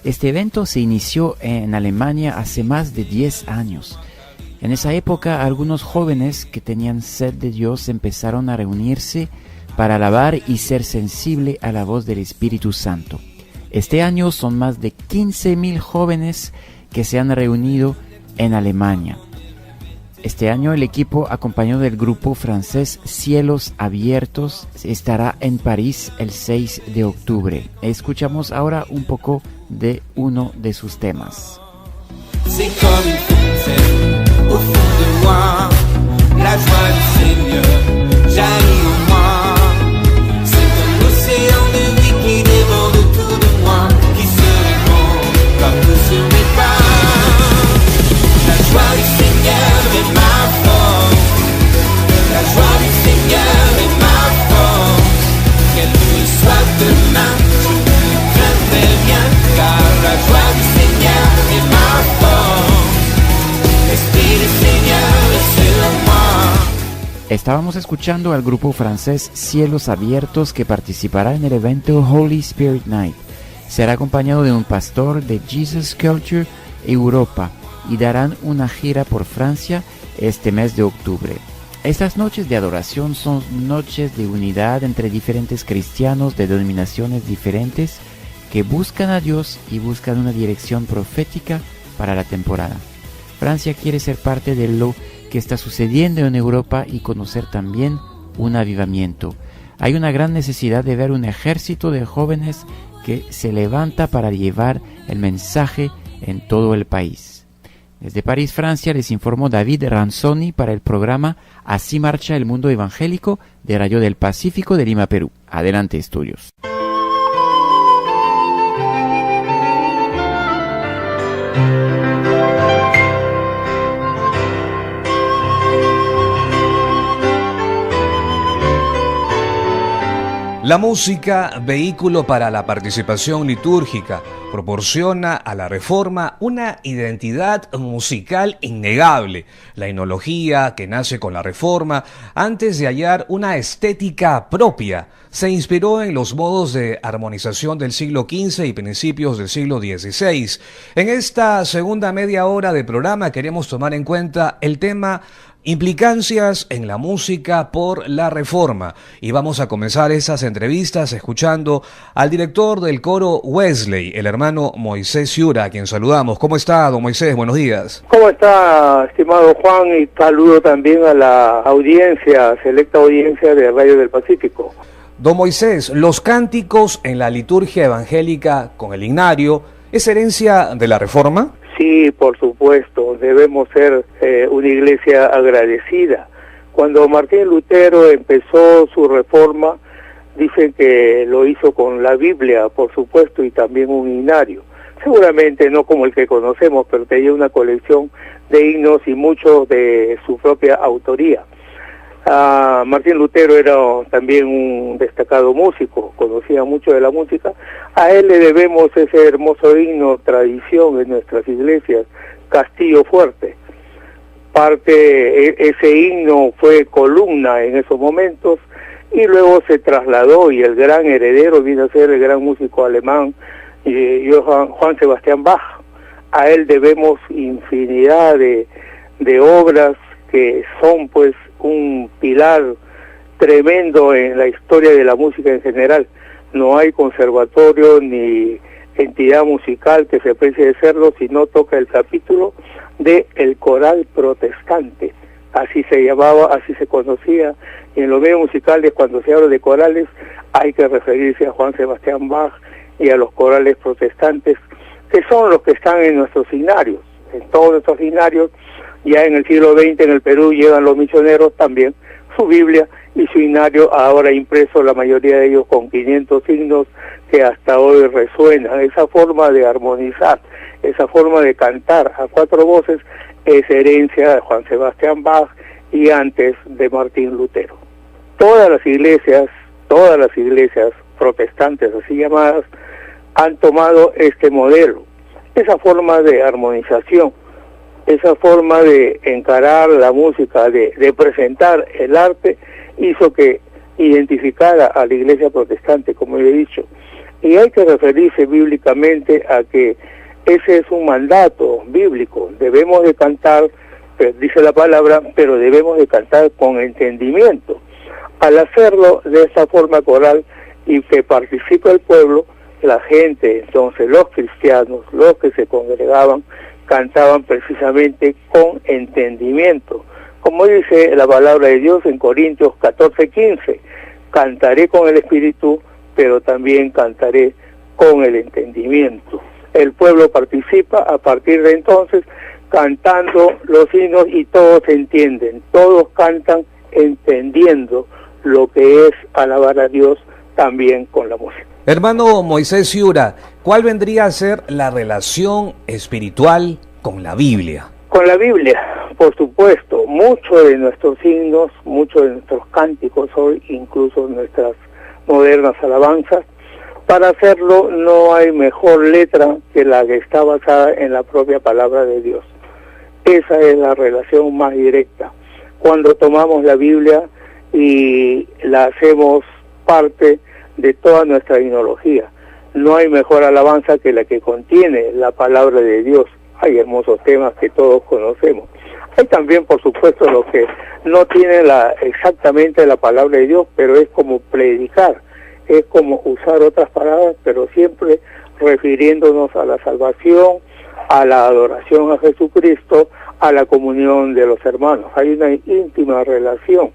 Este evento se inició en Alemania hace más de 10 años. En esa época, algunos jóvenes que tenían sed de Dios empezaron a reunirse para alabar y ser sensible a la voz del Espíritu Santo. Este año son más de 15.000 jóvenes que se han reunido en Alemania. Este año el equipo, acompañado del grupo francés Cielos Abiertos, estará en París el 6 de octubre. Escuchamos ahora un poco de uno de sus temas. C'est comme une fontaine au fond de moi, la joie du Seigneur jaillit en moi. C'est comme l'océan de vie qui déborde autour de moi, qui se répand comme sur mes pas. La joie du Seigneur est ma force, la joie du Seigneur est ma force. Quel que soit demain, je ne craindrai rien, car la joie du Seigneur est ma force. L'Esprit du Seigneur est sur moi. Estábamos escuchando al grupo francés Cielos Abiertos, que participará en el evento Holy Spirit Night. Será acompañado de un pastor de Jesus Culture Europa y darán una gira por Francia este mes de octubre. Estas noches de adoración son noches de unidad entre diferentes cristianos de denominaciones diferentes que buscan a Dios y buscan una dirección profética para la temporada. Francia quiere ser parte de lo que está sucediendo en Europa y conocer también un avivamiento. Hay una gran necesidad de ver un ejército de jóvenes que se levanta para llevar el mensaje en todo el país. Desde París, Francia, les informó David Aranzoni para el programa Así Marcha el Mundo Evangélico de Radio del Pacífico de Lima, Perú. Adelante, estudios. La música, vehículo para la participación litúrgica, proporciona a la Reforma una identidad musical innegable. La etnología, que nace con la Reforma, antes de hallar una estética propia, se inspiró en los modos de armonización del siglo XV y principios del siglo XVI. En esta segunda media hora de programa queremos tomar en cuenta el tema Implicancias en la música por la Reforma. Y vamos a comenzar esas entrevistas escuchando al director del coro Wesley, el hermano Moisés Ciura, a quien saludamos. ¿Cómo está, don Moisés? Buenos días. ¿Cómo está, estimado Juan? Y saludo también a la audiencia, selecta audiencia de Radio del Pacífico. Don Moisés, los cánticos en la liturgia evangélica con el himnario, ¿es herencia de la Reforma? Sí, por supuesto, debemos ser una iglesia agradecida. Cuando Martín Lutero empezó su reforma, dicen que lo hizo con la Biblia, por supuesto, y también un himnario. Seguramente no como el que conocemos, pero tenía una colección de himnos y muchos de su propia autoría. Martín Lutero era también un destacado músico, conocía mucho de la música. A él le debemos ese hermoso himno, tradición en nuestras iglesias, Castillo Fuerte. Ese himno fue columna en esos momentos y luego se trasladó, y el gran heredero vino a ser el gran músico alemán Johann Sebastian Bach. A él debemos infinidad de obras que son pues un pilar tremendo en la historia de la música en general. No hay conservatorio ni entidad musical que se precie de serlo si no toca el capítulo de el coral protestante. Así se llamaba, así se conocía. Y en los medios musicales, cuando se habla de corales, hay que referirse a Juan Sebastián Bach y a los corales protestantes, que son los que están en nuestros himnarios. En todos nuestros himnarios, ya en el siglo XX en el Perú llegan los misioneros también, su Biblia y su himnario, ahora impreso la mayoría de ellos con 500 signos que hasta hoy resuenan. Esa forma de armonizar, esa forma de cantar a cuatro voces es herencia de Juan Sebastián Bach y antes de Martín Lutero. Todas las iglesias protestantes así llamadas han tomado este modelo, esa forma de armonización, esa forma de encarar la música, de presentar el arte, hizo que identificara a la iglesia protestante, como yo he dicho. Y hay que referirse bíblicamente a que ese es un mandato bíblico. Debemos de cantar, dice la palabra, pero debemos de cantar con entendimiento. Al hacerlo de esa forma coral y que participe el pueblo, la gente, entonces los cristianos, los que se congregaban, cantaban precisamente con entendimiento. Como dice la palabra de Dios en Corintios 14:15, cantaré con el espíritu, pero también cantaré con el entendimiento. El pueblo participa a partir de entonces cantando los himnos y todos entienden, todos cantan entendiendo lo que es alabar a Dios también con la música. Hermano Moisés Ciura, ¿cuál vendría a ser la relación espiritual con la Biblia? Con la Biblia, por supuesto, muchos de nuestros himnos, muchos de nuestros cánticos hoy, incluso nuestras modernas alabanzas, para hacerlo no hay mejor letra que la que está basada en la propia palabra de Dios. Esa es la relación más directa. Cuando tomamos la Biblia y la hacemos parte de toda nuestra himnología, no hay mejor alabanza que la que contiene la palabra de Dios. Hay hermosos temas que todos conocemos. Hay también, por supuesto, los que no tienen exactamente la palabra de Dios, pero es como predicar, es como usar otras palabras, pero siempre refiriéndonos a la salvación, a la adoración a Jesucristo, a la comunión de los hermanos. Hay una íntima relación.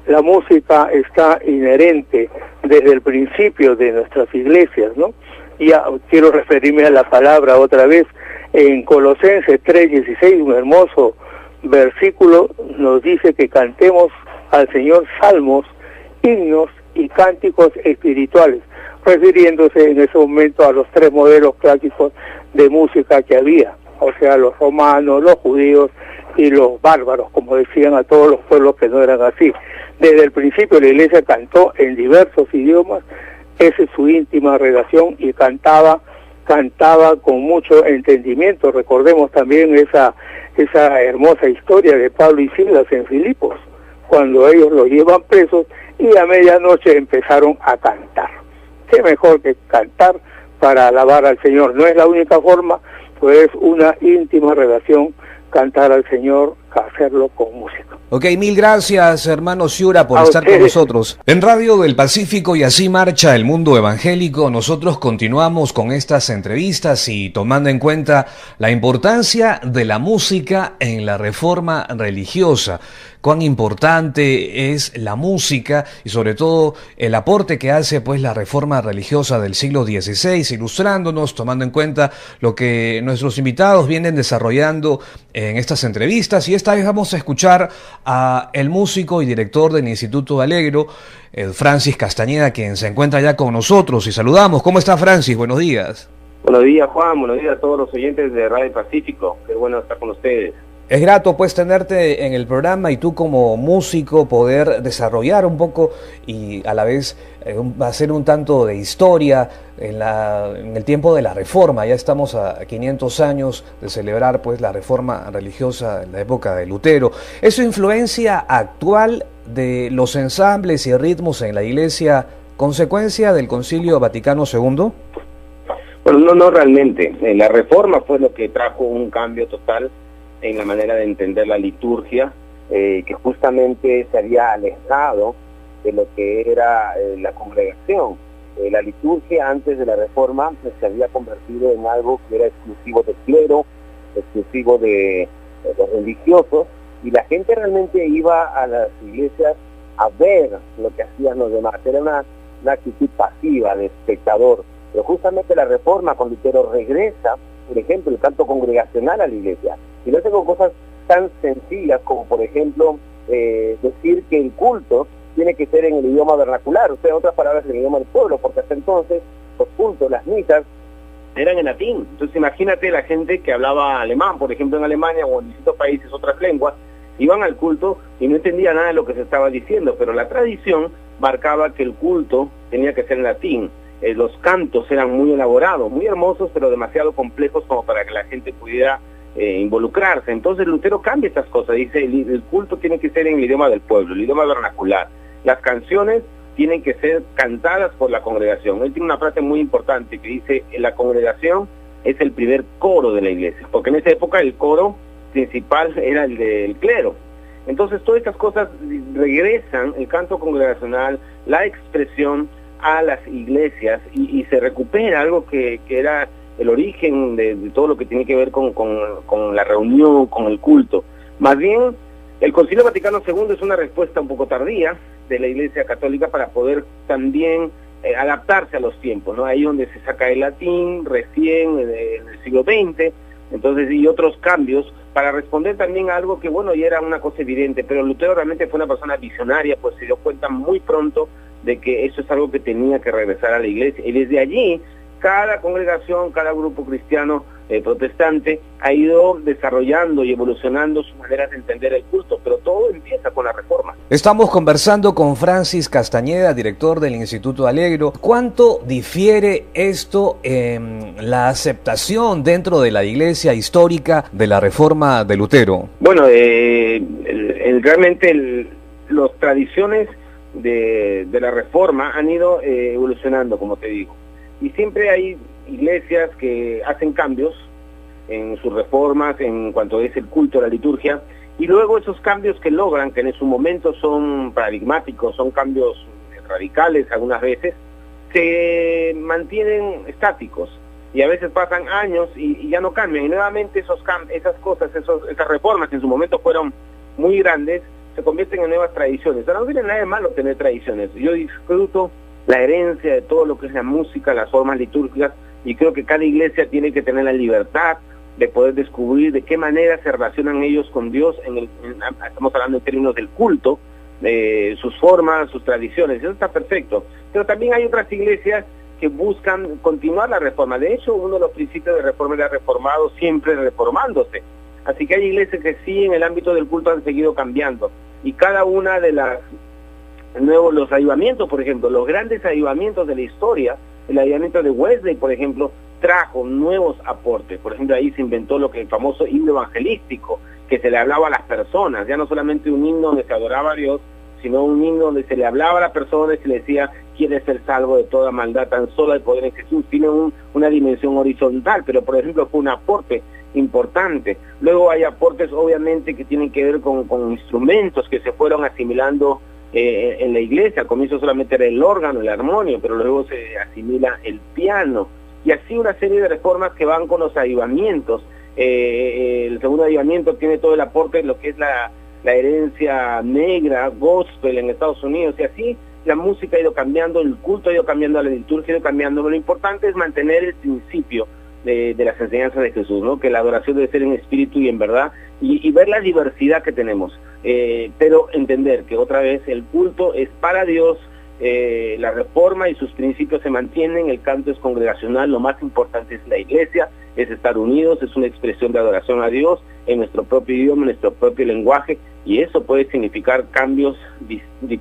La música está inherente desde el principio de nuestras iglesias, ¿no? Ya quiero referirme a la palabra otra vez. En Colosenses 3:16, un hermoso versículo, nos dice que cantemos al Señor salmos, himnos y cánticos espirituales, refiriéndose en ese momento a los tres modelos clásicos de música que había, o sea, los romanos, los judíos y los bárbaros, como decían a todos los pueblos que no eran así. Desde el principio la iglesia cantó en diversos idiomas, esa es su íntima relación, y cantaba con mucho entendimiento. Recordemos también esa hermosa historia de Pablo y Silas en Filipos, cuando ellos los llevan presos y a medianoche empezaron a cantar. Qué mejor que cantar para alabar al Señor. No es la única forma, pues es una íntima relación cantar al Señor, hacerlo con música. Ok, mil gracias, hermano Ciura, por estar con nosotros. En Radio del Pacífico y Así Marcha el Mundo Evangélico, nosotros continuamos con estas entrevistas y tomando en cuenta la importancia de la música en la reforma religiosa. Cuán importante es la música y sobre todo el aporte que hace pues la reforma religiosa del siglo XVI, ilustrándonos, tomando en cuenta lo que nuestros invitados vienen desarrollando en estas entrevistas. Y esta vez vamos a escuchar a el músico y director del Instituto Alegro, Francis Castañeda, quien se encuentra ya con nosotros y saludamos. ¿Cómo está, Francis? Buenos días. Buenos días, Juan. Buenos días a todos los oyentes de Radio Pacífico. Qué bueno estar con ustedes. Es grato pues tenerte en el programa y tú como músico poder desarrollar un poco y a la vez hacer un tanto de historia en el tiempo de la Reforma. Ya estamos a 500 años de celebrar pues la Reforma religiosa en la época de Lutero. ¿Es su influencia actual de los ensambles y ritmos en la Iglesia consecuencia del Concilio Vaticano II? Bueno, no realmente. La Reforma fue lo que trajo un cambio total en la manera de entender la liturgia, que justamente se había alejado de lo que era la congregación. La liturgia antes de la Reforma se había convertido en algo que era exclusivo del clero, exclusivo de los religiosos, y la gente realmente iba a las iglesias a ver lo que hacían los demás. Era una actitud pasiva de espectador. Pero justamente la Reforma con Lutero regresa, por ejemplo, el canto congregacional a la iglesia. Y lo hace con cosas tan sencillas como, por ejemplo, decir que el culto tiene que ser en el idioma vernacular, o sea, en otras palabras, en el idioma del pueblo, porque hasta entonces los cultos, las misas, eran en latín. Entonces imagínate la gente que hablaba alemán, por ejemplo, en Alemania o en distintos países, otras lenguas, iban al culto y no entendían nada de lo que se estaba diciendo, pero la tradición marcaba que el culto tenía que ser en latín. Los cantos eran muy elaborados, muy hermosos, pero demasiado complejos como para que la gente pudiera involucrarse. Entonces Lutero cambia estas cosas, dice el culto tiene que ser en el idioma del pueblo, el idioma vernacular. Las canciones tienen que ser cantadas por la congregación. Él tiene una frase muy importante que dice, la congregación es el primer coro de la iglesia, porque en esa época el coro principal era el del clero. Entonces todas estas cosas regresan, el canto congregacional, la expresión a las iglesias y se recupera algo que era el origen de todo lo que tiene que ver con la reunión, con el culto. Más bien, el Concilio Vaticano II es una respuesta un poco tardía de la Iglesia Católica para poder también adaptarse a los tiempos, ¿no? Ahí donde se saca el latín recién en el siglo XX, entonces, y otros cambios para responder también a algo que, bueno, ya era una cosa evidente, pero Lutero realmente fue una persona visionaria, pues se dio cuenta muy pronto de que eso es algo que tenía que regresar a la iglesia, y desde allí cada congregación, cada grupo cristiano protestante ha ido desarrollando y evolucionando sus maneras de entender el culto, pero todo empieza con la Reforma. Estamos conversando con Francis Castañeda, director del Instituto Alegro. ¿Cuánto difiere esto en la aceptación dentro de la iglesia histórica de la Reforma de Lutero? Bueno, realmente las tradiciones de la Reforma han ido evolucionando, como te digo. Y siempre hay iglesias que hacen cambios en sus reformas en cuanto es el culto, la liturgia, y luego esos cambios que logran, que en su momento son paradigmáticos, son cambios radicales algunas veces, se mantienen estáticos y a veces pasan años y ya no cambian, y nuevamente esas cosas, esas reformas que en su momento fueron muy grandes, se convierten en nuevas tradiciones. Ahora no tiene nada de malo tener tradiciones. Yo disfruto la herencia de todo lo que es la música, las formas litúrgicas, y creo que cada iglesia tiene que tener la libertad de poder descubrir de qué manera se relacionan ellos con Dios, estamos hablando en términos del culto, de sus formas, sus tradiciones, eso está perfecto. Pero también hay otras iglesias que buscan continuar la reforma. De hecho, uno de los principios de reforma era reformado, siempre reformándose. Así que hay iglesias que sí en el ámbito del culto han seguido cambiando, y cada una de los avivamientos, por ejemplo, los grandes avivamientos de la historia, el avivamiento de Wesley, por ejemplo, trajo nuevos aportes. Por ejemplo, ahí se inventó lo que el famoso himno evangelístico, que se le hablaba a las personas, ya no solamente un himno donde se adoraba a Dios, sino un himno donde se le hablaba a la persona y se le decía, ¿quiere ser salvo de toda maldad? Tan solo el poder en Jesús. Tiene una dimensión horizontal, pero por ejemplo fue un aporte importante. Luego hay aportes obviamente que tienen que ver con instrumentos que se fueron asimilando en la iglesia. Al comienzo solamente era el órgano, el armonio, pero luego se asimila el piano, y así una serie de reformas que van con los avivamientos. El segundo avivamiento tiene todo el aporte de lo que es la herencia negra, gospel en Estados Unidos, y así la música ha ido cambiando, el culto ha ido cambiando, la liturgia ha ido cambiando. Lo importante es mantener el principio de las enseñanzas de Jesús, ¿no? Que la adoración debe ser en espíritu y en verdad, y ver la diversidad que tenemos, pero entender que otra vez el culto es para Dios, la reforma y sus principios se mantienen, el canto es congregacional, lo más importante es la iglesia, es estar unidos, es una expresión de adoración a Dios en nuestro propio idioma, en nuestro propio lenguaje, y eso puede significar cambios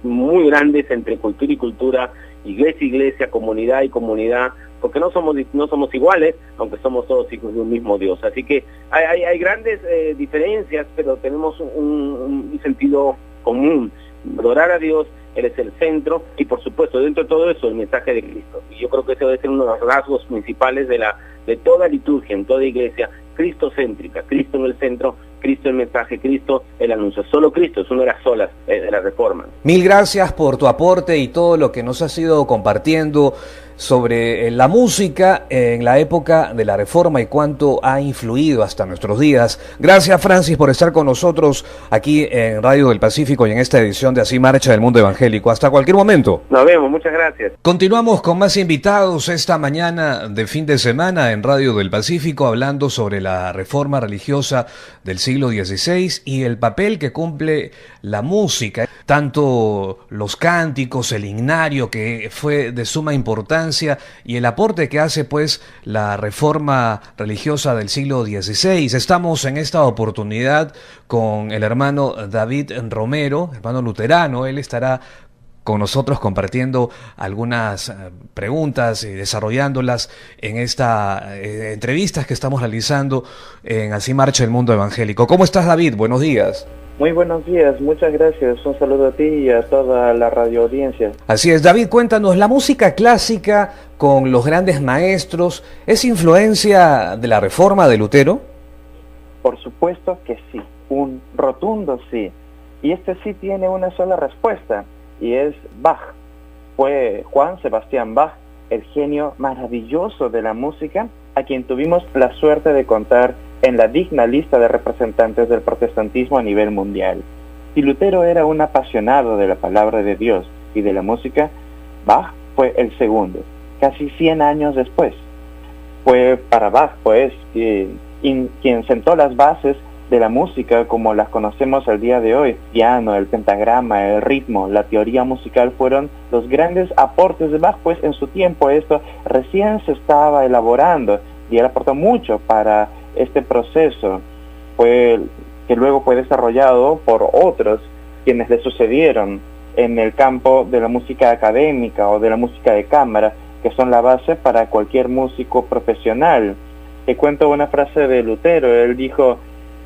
muy grandes entre cultura y cultura, iglesia y iglesia, comunidad y comunidad, porque no somos iguales, aunque somos todos hijos de un mismo Dios. Así que hay grandes diferencias, pero tenemos un sentido común: adorar a Dios. Él es el centro, y por supuesto dentro de todo eso el mensaje de Cristo. Y yo creo que ese debe ser uno de los rasgos principales de toda liturgia, en toda iglesia: cristocéntrica, Cristo en el centro, Cristo el mensaje, Cristo el anuncio. Solo Cristo es una de las solas de la reforma. Mil gracias por tu aporte y todo lo que nos has ido compartiendo sobre la música en la época de la Reforma y cuánto ha influido hasta nuestros días. Gracias, Francis, por estar con nosotros aquí en Radio del Pacífico y en esta edición de Así Marcha el Mundo Evangélico. Hasta cualquier momento. Nos vemos, muchas gracias. Continuamos con más invitados esta mañana de fin de semana en Radio del Pacífico, hablando sobre la reforma religiosa del siglo XVI y el papel que cumple la música, tanto los cánticos, el himnario, que fue de suma importancia, y el aporte que hace pues la reforma religiosa del siglo XVI. Estamos en esta oportunidad con el hermano David Romero, hermano luterano. Él estará con nosotros compartiendo algunas preguntas y desarrollándolas en esta entrevistas que estamos realizando en Así Marcha el Mundo Evangélico. ¿Cómo estás, David? Buenos días. Muy buenos días, muchas gracias. Un saludo a ti y a toda la radio audiencia. Así es, David, cuéntanos, ¿la música clásica con los grandes maestros es influencia de la reforma de Lutero? Por supuesto que sí, un rotundo sí. Y este sí tiene una sola respuesta, y es Bach. Fue Juan Sebastián Bach, el genio maravilloso de la música, a quien tuvimos la suerte de contar en la digna lista de representantes del protestantismo a nivel mundial. Si Lutero era un apasionado de la palabra de Dios y de la música, Bach fue el segundo, casi 100 años después. Fue para Bach, pues, quien sentó las bases de la música como las conocemos al día de hoy. Piano, el pentagrama, el ritmo, la teoría musical fueron los grandes aportes de Bach, pues en su tiempo esto recién se estaba elaborando, y él aportó mucho para este proceso, que luego fue desarrollado por otros quienes le sucedieron en el campo de la música académica o de la música de cámara, que son la base para cualquier músico profesional. Te cuento una frase de Lutero. Él dijo: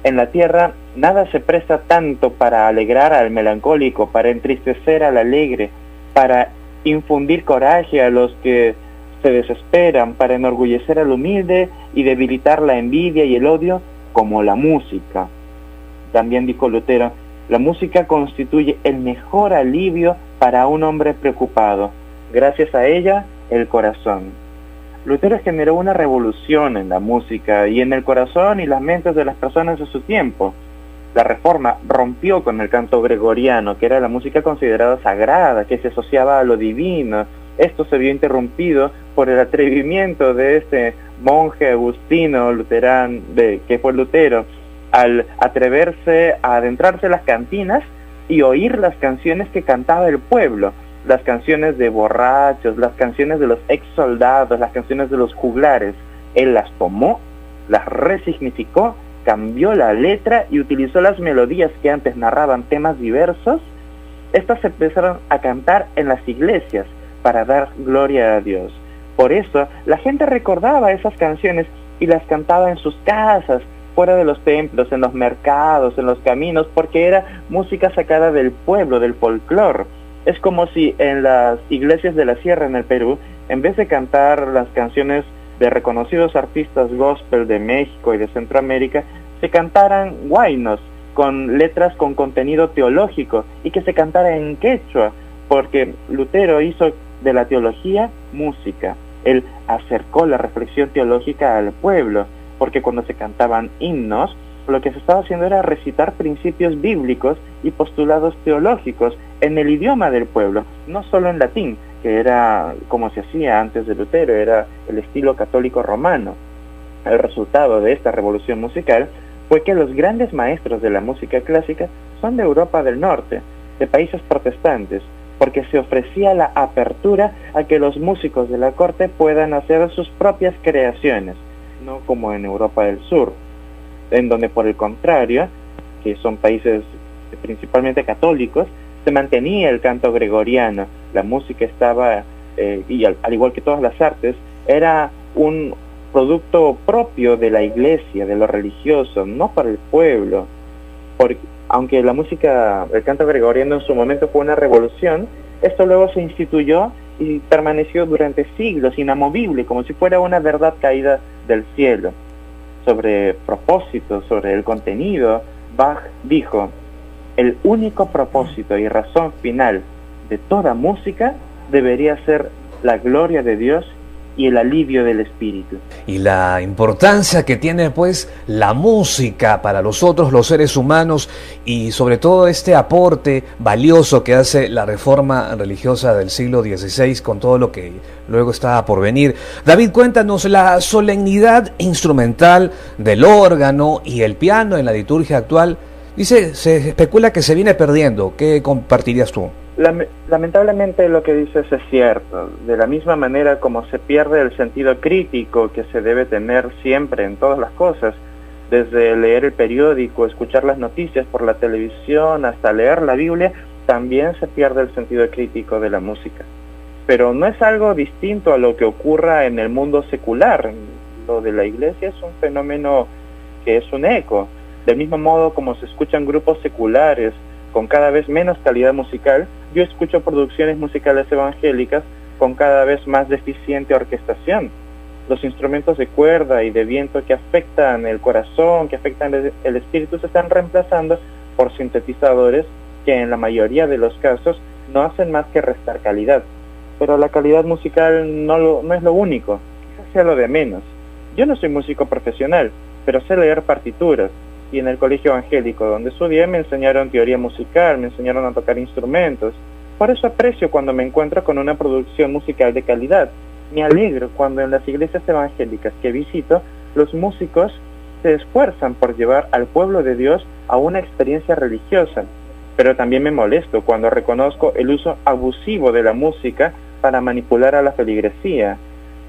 en la tierra nada se presta tanto para alegrar al melancólico, para entristecer al alegre, para infundir coraje a los que se desesperan, para enorgullecer al humilde y debilitar la envidia y el odio, como la música. También dijo Lutero: la música constituye el mejor alivio para un hombre preocupado. Gracias a ella, el corazón. Lutero generó una revolución en la música y en el corazón y las mentes de las personas de su tiempo. La Reforma rompió con el canto gregoriano, que era la música considerada sagrada, que se asociaba a lo divino. Esto se vio interrumpido por el atrevimiento de este monje agustino luterano, que fue Lutero, al atreverse a adentrarse en las cantinas y oír las canciones que cantaba el pueblo, las canciones de borrachos, las canciones de los ex soldados, las canciones de los juglares. Él las tomó, las resignificó, cambió la letra y utilizó las melodías que antes narraban temas diversos. Estas se empezaron a cantar en las iglesias para dar gloria a Dios. Por eso la gente recordaba esas canciones y las cantaba en sus casas, fuera de los templos, en los mercados, en los caminos, porque era música sacada del pueblo, del folclore. Es como si en las iglesias de la sierra en el Perú, en vez de cantar las canciones de reconocidos artistas gospel de México y de Centroamérica se cantaran huaynos con letras con contenido teológico y que se cantara en quechua, porque Lutero hizo de la teología música. Él acercó la reflexión teológica al pueblo, porque cuando se cantaban himnos, lo que se estaba haciendo era recitar principios bíblicos y postulados teológicos en el idioma del pueblo, no solo en latín, que era como se hacía antes de Lutero, era el estilo católico romano. El resultado de esta revolución musical fue que los grandes maestros de la música clásica son de Europa del Norte, de países protestantes, porque se ofrecía la apertura a que los músicos de la corte puedan hacer sus propias creaciones, no como en Europa del Sur, en donde por el contrario, que son países principalmente católicos, se mantenía el canto gregoriano, la música estaba, y al igual que todas las artes, era un producto propio de la iglesia, de lo religioso, no para el pueblo. Porque, aunque la música, el canto gregoriano en su momento fue una revolución, esto luego se instituyó y permaneció durante siglos inamovible, como si fuera una verdad caída del cielo. Sobre propósito, sobre el contenido, Bach dijo: el único propósito y razón final de toda música debería ser la gloria de Dios y el alivio del espíritu. Y la importancia que tiene pues la música para nosotros los seres humanos, y sobre todo este aporte valioso que hace la reforma religiosa del siglo XVI con todo lo que luego está por venir. David, cuéntanos la solemnidad instrumental del órgano y el piano en la liturgia actual. Dice, se especula que se viene perdiendo. ¿Qué compartirías tú? Lamentablemente lo que dices es cierto. De la misma manera como se pierde el sentido crítico que se debe tener siempre en todas las cosas, desde leer el periódico, escuchar las noticias por la televisión, hasta leer la Biblia, también se pierde el sentido crítico de la música. Pero no es algo distinto a lo que ocurra en el mundo secular. Lo de la iglesia es un fenómeno que es un eco. Del mismo modo como se escuchan grupos seculares con cada vez menos calidad musical, yo escucho producciones musicales evangélicas con cada vez más deficiente orquestación. Los instrumentos de cuerda y de viento que afectan el corazón, que afectan el espíritu, se están reemplazando por sintetizadores que en la mayoría de los casos no hacen más que restar calidad. Pero la calidad musical no es lo único, quizás sea lo de menos. Yo no soy músico profesional, pero sé leer partituras. Y en el colegio evangélico donde estudié me enseñaron teoría musical, me enseñaron a tocar instrumentos. Por eso aprecio cuando me encuentro con una producción musical de calidad. Me alegro cuando en las iglesias evangélicas que visito, los músicos se esfuerzan por llevar al pueblo de Dios a una experiencia religiosa. Pero también me molesto cuando reconozco el uso abusivo de la música para manipular a la feligresía.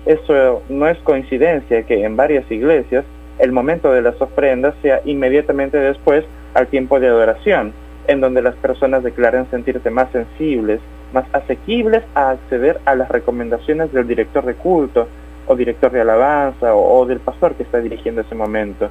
Eso no es coincidencia que en varias iglesias el momento de las ofrendas sea inmediatamente después al tiempo de adoración, en donde las personas declaran sentirse más sensibles, más asequibles a acceder a las recomendaciones del director de culto, o director de alabanza, o del pastor que está dirigiendo ese momento.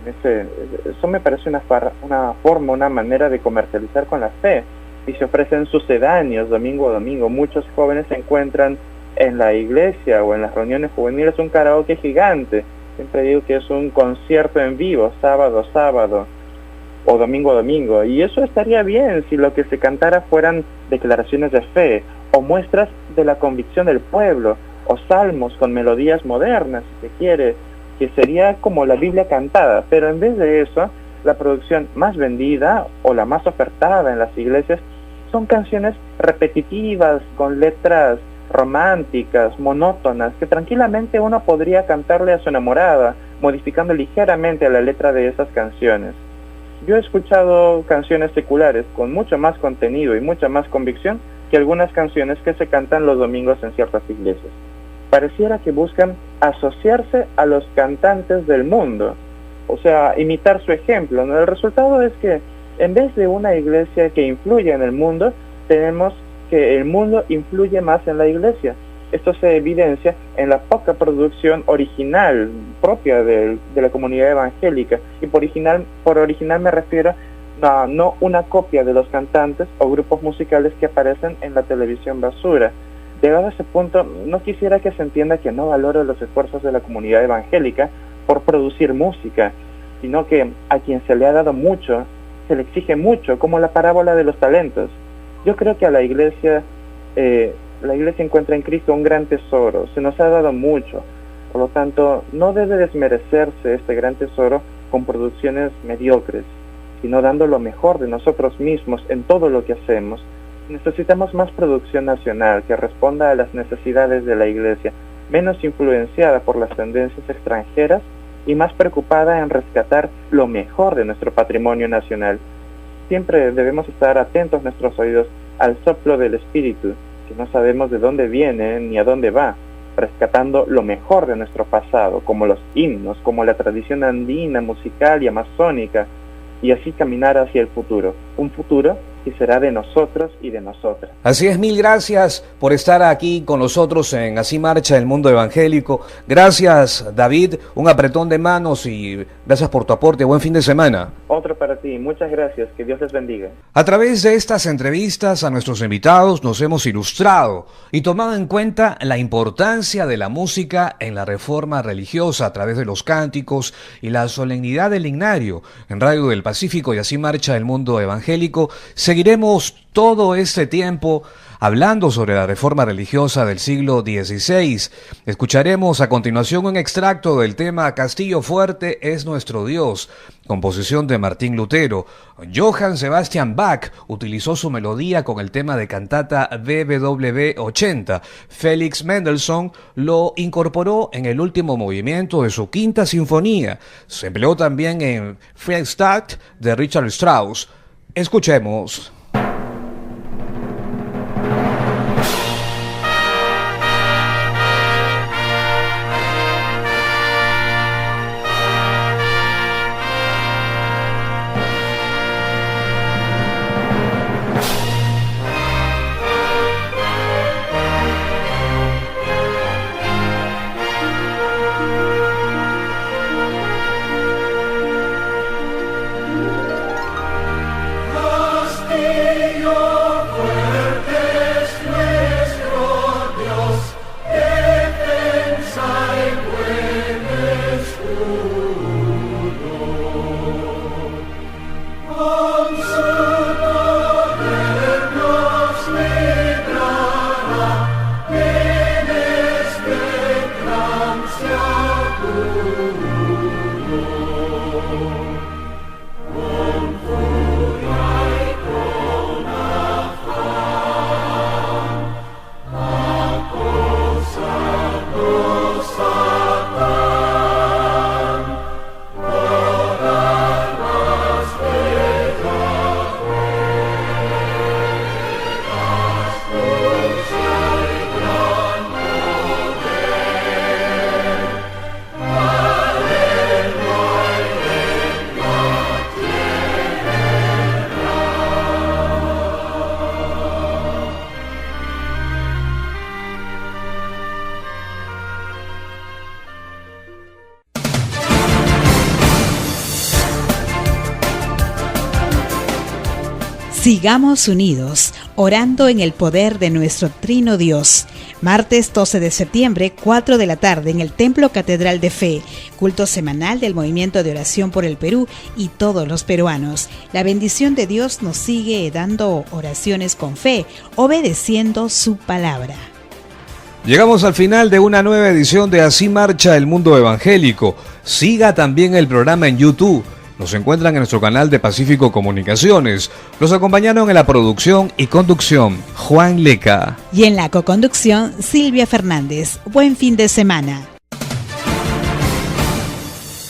Eso me parece una forma, una manera de comercializar con la fe, y se ofrecen sucedáneos domingo a domingo. Muchos jóvenes se encuentran en la iglesia o en las reuniones juveniles un karaoke gigante. Siempre digo que es un concierto en vivo, sábado, o domingo, y eso estaría bien si lo que se cantara fueran declaraciones de fe, o muestras de la convicción del pueblo, o salmos con melodías modernas, si se quiere, que sería como la Biblia cantada. Pero en vez de eso, la producción más vendida, o la más ofertada en las iglesias, son canciones repetitivas, con letras románticas, monótonas, que tranquilamente uno podría cantarle a su enamorada, modificando ligeramente la letra de esas canciones. Yo he escuchado canciones seculares con mucho más contenido y mucha más convicción que algunas canciones que se cantan los domingos en ciertas iglesias. Pareciera que buscan asociarse a los cantantes del mundo, o sea, imitar su ejemplo, ¿no? El resultado es que en vez de una iglesia que influye en el mundo, tenemos que el mundo influye más en la iglesia. Esto se evidencia en la poca producción original propia de la comunidad evangélica, y por original me refiero a no una copia de los cantantes o grupos musicales que aparecen en la televisión basura. Llegado a ese punto, no quisiera que se entienda que no valoro los esfuerzos de la comunidad evangélica por producir música, sino que a quien se le ha dado mucho, se le exige mucho, como la parábola de los talentos. Yo creo que a la iglesia encuentra en Cristo un gran tesoro, se nos ha dado mucho, por lo tanto, no debe desmerecerse este gran tesoro con producciones mediocres, sino dando lo mejor de nosotros mismos en todo lo que hacemos. Necesitamos más producción nacional que responda a las necesidades de la iglesia, menos influenciada por las tendencias extranjeras y más preocupada en rescatar lo mejor de nuestro patrimonio nacional. Siempre debemos estar atentos nuestros oídos al soplo del Espíritu, que no sabemos de dónde viene ni a dónde va, rescatando lo mejor de nuestro pasado, como los himnos, como la tradición andina, musical y amazónica, y así caminar hacia el futuro, un futuro que será de nosotros y de nosotras. Así es, mil gracias por estar aquí con nosotros en Así Marcha el Mundo Evangélico. Gracias, David, un apretón de manos y gracias por tu aporte. Buen fin de semana. Otro para ti, muchas gracias, que Dios les bendiga. A través de estas entrevistas a nuestros invitados nos hemos ilustrado y tomado en cuenta la importancia de la música en la reforma religiosa a través de los cánticos y la solemnidad del Ignario. En Radio del Pacífico y Así Marcha el Mundo Evangélico seguiremos todo este tiempo hablando sobre la reforma religiosa del siglo XVI. Escucharemos a continuación un extracto del tema Castillo Fuerte es nuestro Dios, composición de Martín Lutero. Johann Sebastian Bach utilizó su melodía con el tema de cantata BWV 80. Félix Mendelssohn lo incorporó en el último movimiento de su quinta sinfonía. Se empleó también en Freistadt de Richard Strauss. Escuchemos. Sigamos unidos, orando en el poder de nuestro Trino Dios. Martes 12 de septiembre, 4 de la tarde, en el Templo Catedral de Fe, culto semanal del Movimiento de Oración por el Perú y todos los peruanos. La bendición de Dios nos sigue dando oraciones con fe, obedeciendo su palabra. Llegamos al final de una nueva edición de Así Marcha el Mundo Evangélico. Siga también el programa en YouTube. Nos encuentran en nuestro canal de Pacífico Comunicaciones. Los acompañaron en la producción y conducción Juan Leca. Y en la coconducción Silvia Fernández. Buen fin de semana.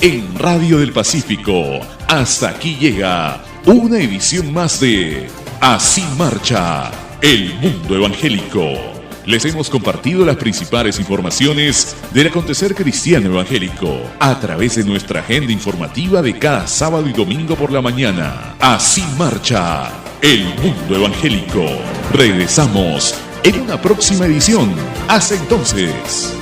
En Radio del Pacífico, hasta aquí llega una edición más de Así Marcha el Mundo Evangélico. Les hemos compartido las principales informaciones del acontecer cristiano evangélico a través de nuestra agenda informativa de cada sábado y domingo por la mañana. Así marcha el mundo evangélico. Regresamos en una próxima edición. Hasta entonces.